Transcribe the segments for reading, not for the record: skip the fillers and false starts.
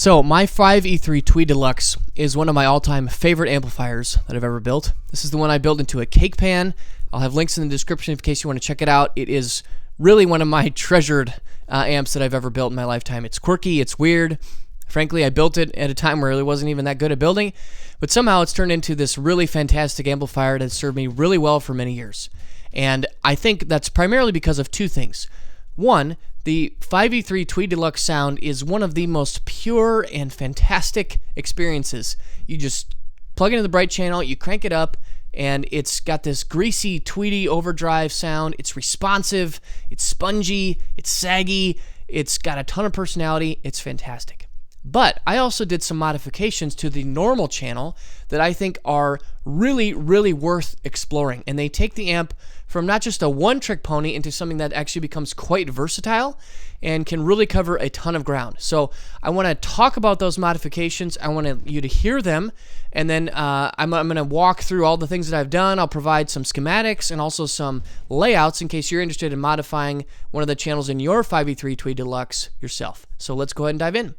So my 5E3 Tweed Deluxe is one of my all-time favorite amplifiers that I've ever built. This is the one I built into a cake pan. I'll have links in the description in case you want to check it out. It is really one of my treasured amps that I've ever built in my lifetime. It's quirky, it's weird. Frankly, I built it at a time where I really wasn't even that good at building, but somehow it's turned into this really fantastic amplifier that served me really well for many years. And I think that's primarily because of two things. One, the 5E3 Tweed Deluxe sound is one of the most pure and fantastic experiences. You just plug into the bright channel, you crank it up, and it's got this greasy, tweedy overdrive sound. It's responsive, it's spongy, it's saggy, it's got a ton of personality. It's fantastic. But I also did some modifications to the normal channel that I think are really, really worth exploring. And they take the amp from not just a one-trick pony into something that actually becomes quite versatile and can really cover a ton of ground. So I want to talk about those modifications. I want you to hear them. And then I'm going to walk through all the things that I've done. I'll provide some schematics and also some layouts in case you're interested in modifying one of the channels in your 5E3 Tweed Deluxe yourself. So let's go ahead and dive in.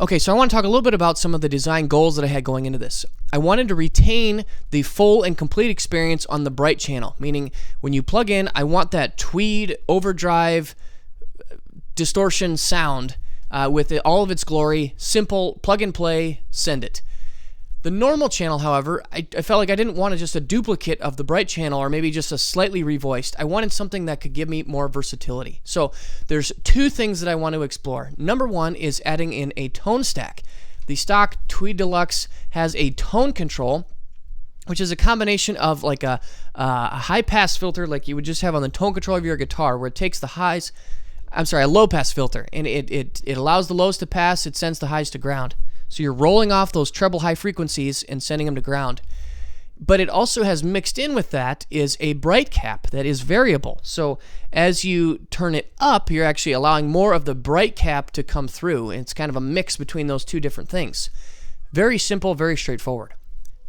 Okay, so I want to talk a little bit about some of the design goals that I had going into this. I wanted to retain the full and complete experience on the bright channel, meaning when you plug in, I want that tweed overdrive distortion sound with all of its glory, simple, plug and play, send it. The normal channel, however, I felt like I didn't want just a duplicate of the bright channel or maybe just a slightly revoiced. I wanted something that could give me more versatility. So there's two things that I want to explore. Number one is adding in a tone stack. The stock Tweed Deluxe has a tone control, which is a combination of like a high-pass filter like you would just have on the tone control of your guitar, where it takes the highs, a low-pass filter, and it allows the lows to pass, it sends the highs to ground. So you're rolling off those treble high frequencies and sending them to ground. But it also has mixed in with that is a bright cap that is variable. So as you turn it up, you're actually allowing more of the bright cap to come through. And it's kind of a mix between those two different things. Very simple, very straightforward.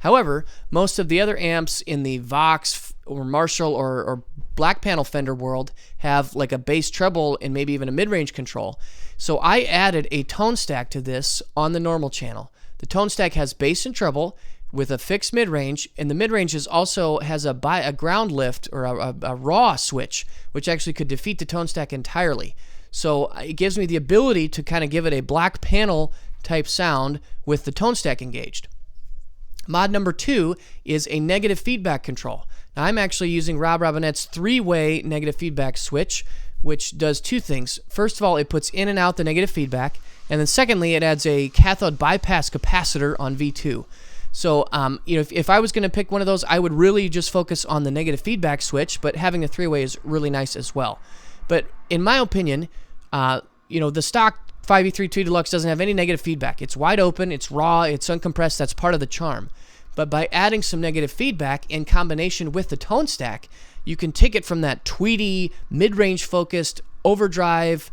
However, most of the other amps in the Vox or Marshall or black panel Fender world have like a bass treble and maybe even a mid-range control. So I added a tone stack to this on the normal channel. The tone stack has bass and treble with a fixed mid-range, and the mid-range also has a ground lift or a raw switch, which actually could defeat the tone stack entirely. So it gives me the ability to kind of give it a black panel type sound with the tone stack engaged. Mod number two is a negative feedback control. Now I'm actually using Rob Robinette's three-way negative feedback switch, which does two things. First of all, it puts in and out the negative feedback, and then secondly, it adds a cathode bypass capacitor on V2. So, if I was going to pick one of those, I would really just focus on the negative feedback switch, but having a three-way is really nice as well. But in my opinion, the stock 5E3 Tweed Deluxe doesn't have any negative feedback. It's wide open, it's raw, it's uncompressed, that's part of the charm. But by adding some negative feedback in combination with the tone stack, you can take it from that tweedy, mid-range focused overdrive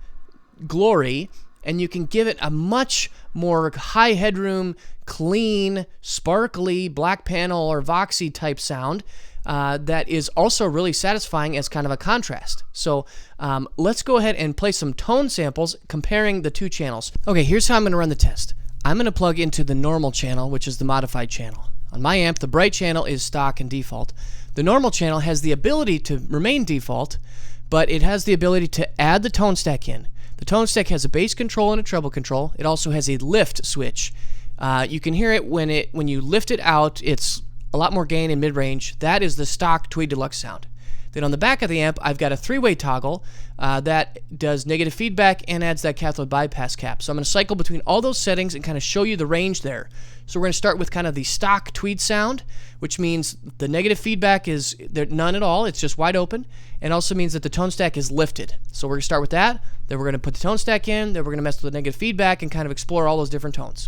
glory, and you can give it a much more high headroom, clean, sparkly, black panel or voxy type sound that is also really satisfying as kind of a contrast. So let's go ahead and play some tone samples comparing the two channels. Okay, here's how I'm going to run the test. I'm going to plug into the normal channel, which is the modified channel. On my amp, the bright channel is stock and default. The normal channel has the ability to remain default, but it has the ability to add the tone stack in. The tone stack has a bass control and a treble control. It also has a lift switch. You can hear it when you lift it out. It's a lot more gain in mid-range. That is the stock Tweed Deluxe sound. Then on the back of the amp, I've got a three-way toggle that does negative feedback and adds that cathode bypass cap. So I'm going to cycle between all those settings and kind of show you the range there. So we're going to start with kind of the stock Tweed sound, which means the negative feedback is there none at all. It's just wide open, and also means that the tone stack is lifted. So we're going to start with that. Then we're going to put the tone stack in. Then we're going to mess with the negative feedback and kind of explore all those different tones.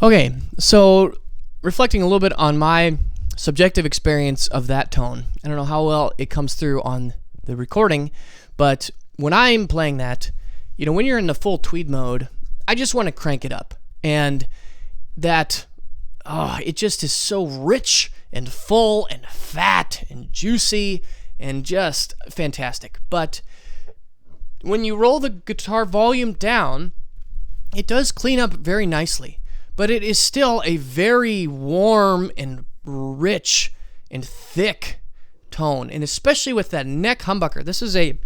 Okay, so reflecting a little bit on my subjective experience of that tone, I don't know how well it comes through on the recording, but when I'm playing that, you know, when you're in the full Tweed mode, I just want to crank it up. And that, it just is so rich and full and fat and juicy and just fantastic. But when you roll the guitar volume down, it does clean up very nicely. But it is still a very warm and rich and thick tone. And especially with that neck humbucker. This is a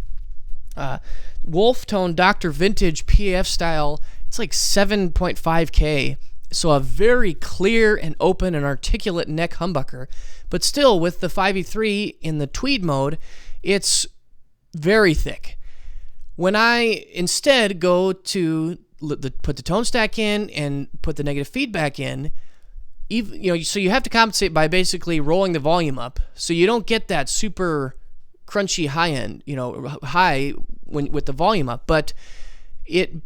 Wolf Tone Dr. Vintage PAF style. It's like 7.5K. So a very clear and open and articulate neck humbucker. But still, with the 5E3 in the Tweed mode, it's very thick. When I instead go to put the tone stack in and put the negative feedback in, so you have to compensate by basically rolling the volume up, so you don't get that super crunchy high end, high with the volume up, but it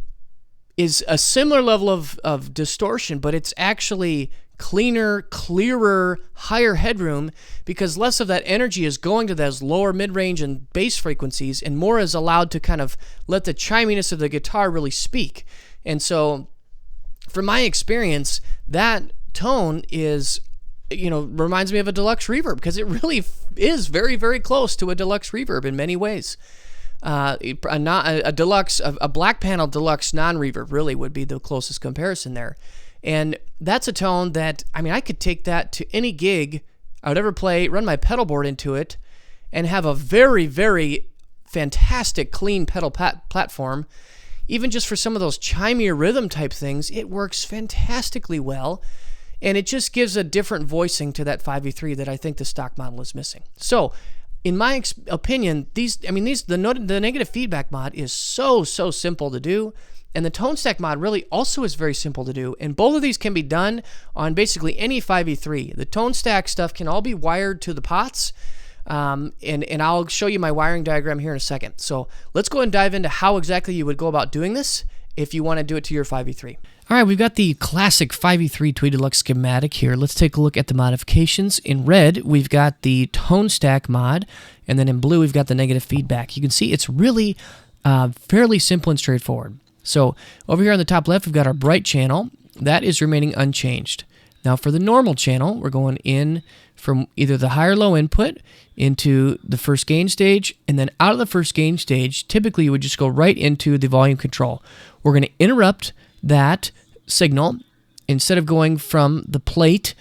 is a similar level of distortion, but it's actually cleaner, clearer, higher headroom, because less of that energy is going to those lower mid-range and bass frequencies, and more is allowed to kind of let the chiminess of the guitar really speak. And so, from my experience, that tone is, reminds me of a Deluxe reverb, because it really is very, very close to a Deluxe reverb in many ways. A Deluxe, a black panel Deluxe non-reverb really would be the closest comparison there. And that's a tone that, I could take that to any gig I would ever play, run my pedal board into it, and have a very, very fantastic, clean pedal platform. Even just for some of those chimier rhythm type things, it works fantastically well. And it just gives a different voicing to that 5E3 that I think the stock model is missing. So, in my opinion, the negative feedback mod is so simple to do. And the tone stack mod really also is very simple to do. And both of these can be done on basically any 5E3. The tone stack stuff can all be wired to the pots. And I'll show you my wiring diagram here in a second. So let's go and dive into how exactly you would go about doing this if you want to do it to your 5E3. All right, we've got the classic 5E3 Tweed Deluxe schematic here. Let's take a look at the modifications. In red, we've got the tone stack mod, and then in blue, we've got the negative feedback. You can see it's really fairly simple and straightforward. So over here on the top left, we've got our bright channel. That is remaining unchanged. Now for the normal channel, we're going in from either the high or low input into the first gain stage, and then out of the first gain stage, typically you would just go right into the volume control. We're going to interrupt that signal, instead of going from the plate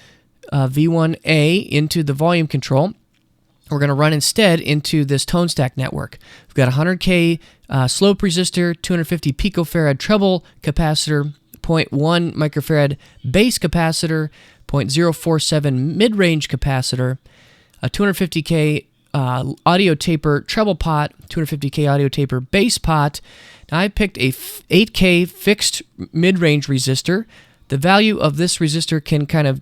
V1A into the volume control, we're going to run instead into this tone stack network. We've got 100K slope resistor, 250 picofarad treble capacitor, 0.1 microfarad bass capacitor, 0.047 mid-range capacitor, a 250K audio taper treble pot, 250K audio taper bass pot. Now I picked a 8K fixed mid-range resistor. The value of this resistor can kind of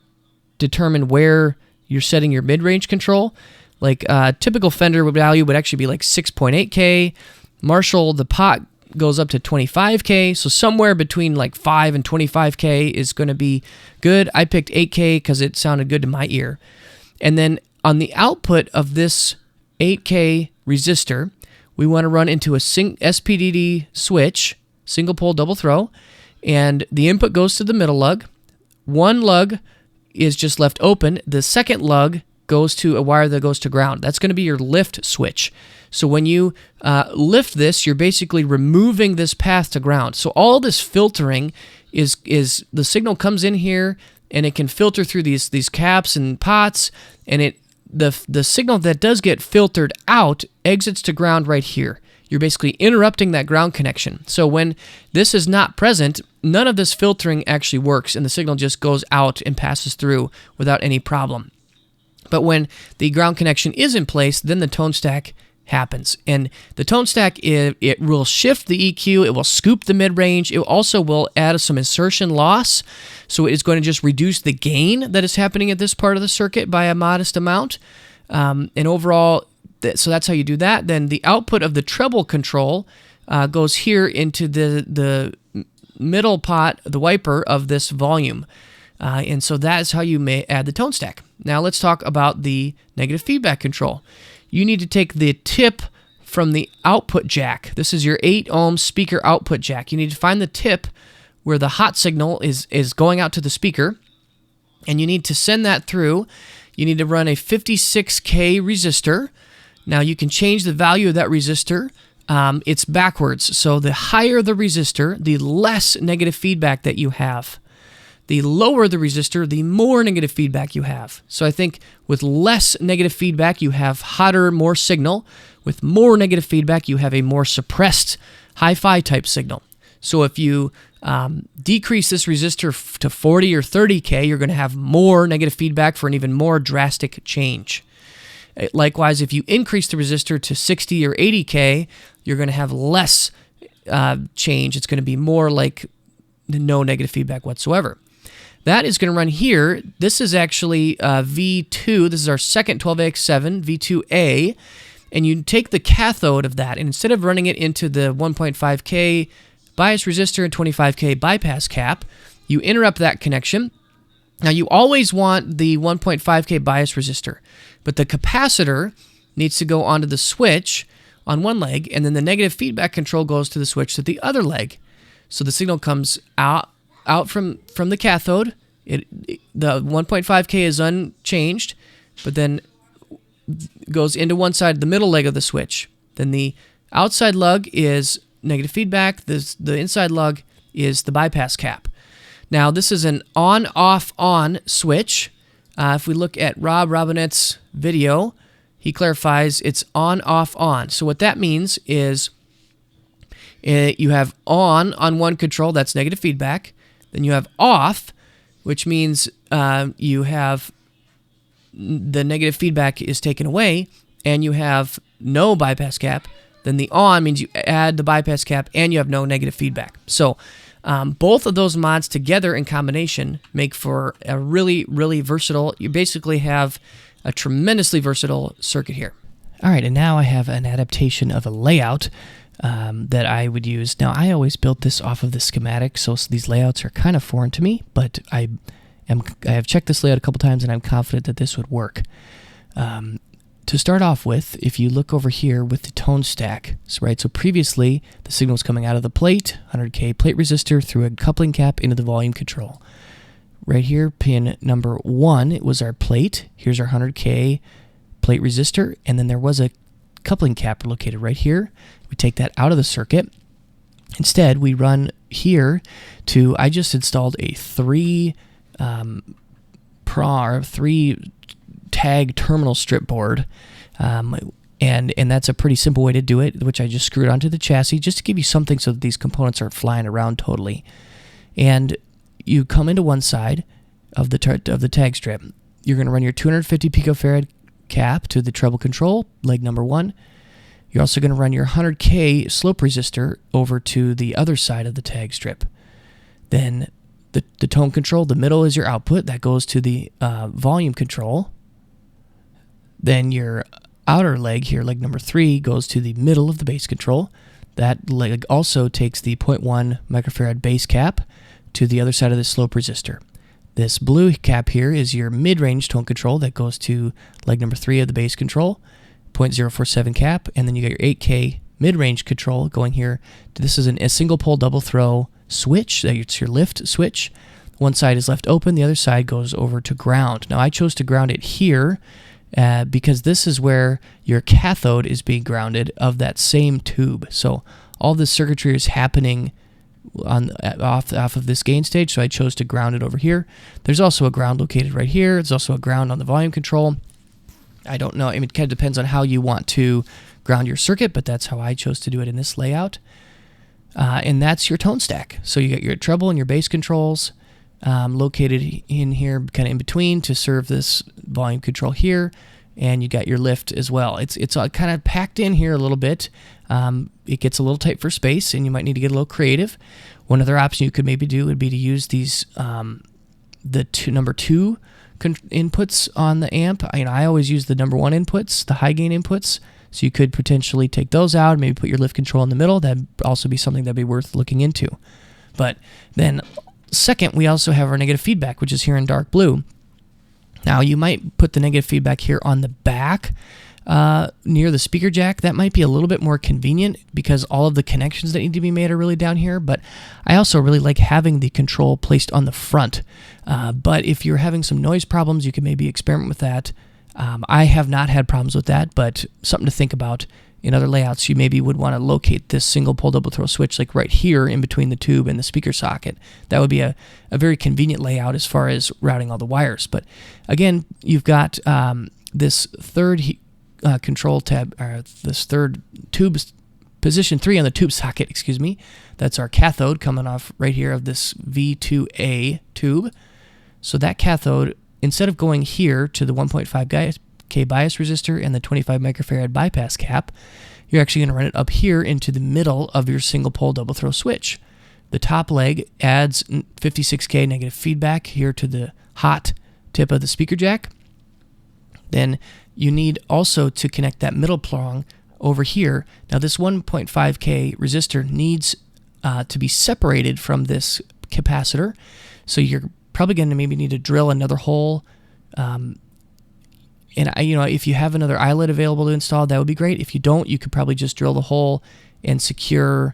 determine where you're setting your mid-range control. Like typical Fender value would actually be like 6.8K. Marshall, the pot goes up to 25K, so somewhere between like 5 and 25K is going to be good. I picked 8K because it sounded good to my ear. And then on the output of this 8K resistor, we want to run into a SPDD switch, single pole double throw, and the input goes to the middle lug. One lug is just left open. The second lug goes to a wire that goes to ground. That's going to be your lift switch. So when you lift this, you're basically removing this path to ground. So all this filtering is the signal comes in here and it can filter through these caps and pots, and the signal that does get filtered out exits to ground right here. You're basically interrupting that ground connection. So when this is not present, none of this filtering actually works, and the signal just goes out and passes through without any problem. But when the ground connection is in place, then the tone stack happens. And the tone stack, it will shift the EQ, it will scoop the mid-range, it also will add some insertion loss, so it is going to just reduce the gain that is happening at this part of the circuit by a modest amount. And overall, so that's how you do that. Then the output of the treble control goes here into the middle pot, the wiper of this volume. And so that is how you may add the tone stack. Now let's talk about the negative feedback control. You need to take the tip from the output jack. This is your 8 ohm speaker output jack. You need to find the tip where the hot signal is going out to the speaker, and you need to send that through. You need to run a 56K resistor. Now you can change the value of that resistor. It's backwards. So the higher the resistor, the less negative feedback that you have. The lower the resistor, the more negative feedback you have. So I think with less negative feedback, you have hotter, more signal. With more negative feedback, you have a more suppressed hi-fi type signal. So if you decrease this resistor to 40 or 30K, you're going to have more negative feedback for an even more drastic change. Likewise, if you increase the resistor to 60 or 80K, you're going to have less change. It's going to be more like no negative feedback whatsoever. That is going to run here. This is actually V2. This is our second 12AX7, V2A. And you take the cathode of that, and instead of running it into the 1.5K bias resistor and 25K bypass cap, you interrupt that connection. Now, you always want the 1.5K bias resistor, but the capacitor needs to go onto the switch on one leg, and then the negative feedback control goes to the switch to the other leg. So the signal comes out from the cathode. The 1.5K is unchanged, but then goes into one side, the middle leg of the switch. Then the outside lug is negative feedback. The inside lug is the bypass cap. Now, this is an on-off-on switch. If we look at Rob Robinette's video, he clarifies it's on-off-on. So what that means is you have on one control, that's negative feedback. Then you have off, which means you have the negative feedback is taken away, and you have no bypass cap. Then the on means you add the bypass cap and you have no negative feedback. So both of those mods together in combination make for a really, really versatile, you basically have a tremendously versatile circuit here. All right, and now I have an adaptation of a layout that I would use. Now, I always built this off of the schematic, so these layouts are kind of foreign to me, but I have checked this layout a couple times, and I'm confident that this would work. To start off with, if you look over here with the tone stack, so previously the signal was coming out of the plate, 100K plate resistor through a coupling cap into the volume control. Right here, pin number 1, it was our plate. Here's our 100K plate resistor, and then there was a coupling cap located right here. We take that out of the circuit, Instead, we run here to, I just installed a 3 tag terminal strip board, and that's a pretty simple way to do it, which I just screwed onto the chassis just to give you something so that these components aren't flying around totally. And you come into one side of the tag strip. You're going to run your 250 picofarad cap to the treble control, leg number 1. You're also going to run your 100K slope resistor over to the other side of the tag strip. Then the tone control, the middle is your output. That goes to the volume control. Then your outer leg here, leg number 3, goes to the middle of the bass control. That leg also takes the 0.1 microfarad bass cap to the other side of the slope resistor. This blue cap here is your mid-range tone control that goes to leg number 3 of the bass control, 0.047 cap, and then you got your 8K mid-range control going here. This is a single pole double throw switch. It's your lift switch. One side is left open, the other side goes over to ground. Now I chose to ground it here because this is where your cathode is being grounded of that same tube. So all this circuitry is happening off of this gain stage, so I chose to ground it over here. There's also a ground located right here. There's also a ground on the volume control. I don't know, I mean, it kind of depends on how you want to ground your circuit, but that's how I chose to do it in this layout. And that's your tone stack. So you got your treble and your bass controls located in here, kind of in between to serve this volume control here, and you got your lift as well. It's kind of packed in here a little bit. It gets a little tight for space, and you might need to get a little creative. One other option you could maybe do would be to use these number 2 inputs on the amp. I always use the number 1 inputs, the high gain inputs. So you could potentially take those out, maybe put your lift control in the middle. That'd also be something that'd be worth looking into. But then second, we also have our negative feedback, which is here in dark blue. Now you might put the negative feedback here on the back near the speaker jack. That might be a little bit more convenient because all of the connections that need to be made are really down here. But I also really like having the control placed on the front. But if you're having some noise problems, you can maybe experiment with that. I have not had problems with that, but something to think about. In other layouts, you maybe would want to locate this single pole double throw switch like right here in between the tube and the speaker socket. That would be a very convenient layout as far as routing all the wires. But again, you've got this third control tab, or this third tube, position 3 on the tube socket, excuse me. That's our cathode coming off right here of this V2A tube. So that cathode, instead of going here to the 1.5 K bias resistor and the 25 microfarad bypass cap, you're actually going to run it up here into the middle of your single pole double throw switch. The top leg adds 56K negative feedback here to the hot tip of the speaker jack. Then you need also to connect that middle prong over here. Now this 1.5K resistor needs to be separated from this capacitor, so you're probably going to maybe need to drill another hole. And if you have another eyelet available to install, that would be great. If you don't, you could probably just drill the hole and secure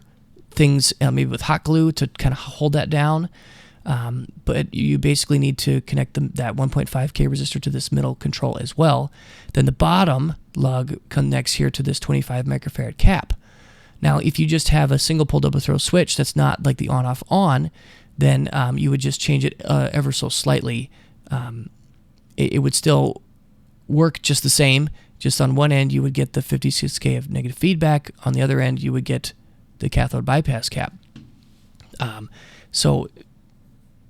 things maybe with hot glue to kind of hold that down. But you basically need to connect that 1.5K resistor to this middle control as well. Then the bottom lug connects here to this 25 microfarad cap. Now, if you just have a single pole double throw switch that's not like the on-off on, then you would just change it ever so slightly. It would still work just the same. Just on one end, you would get the 56K of negative feedback. On the other end, you would get the cathode bypass cap. So,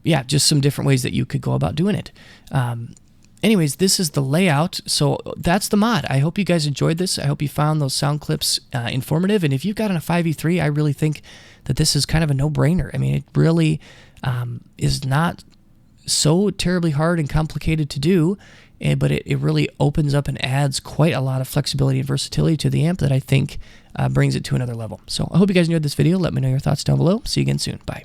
yeah, just some different ways that you could go about doing it. Anyways, this is the layout. So that's the mod. I hope you guys enjoyed this. I hope you found those sound clips informative. And if you've got a 5E3, I really think that this is kind of a no-brainer. I mean, it really is not so terribly hard and complicated to do, but it really opens up and adds quite a lot of flexibility and versatility to the amp that I think brings it to another level. So I hope you guys enjoyed this video. Let me know your thoughts down below. See you again soon. Bye.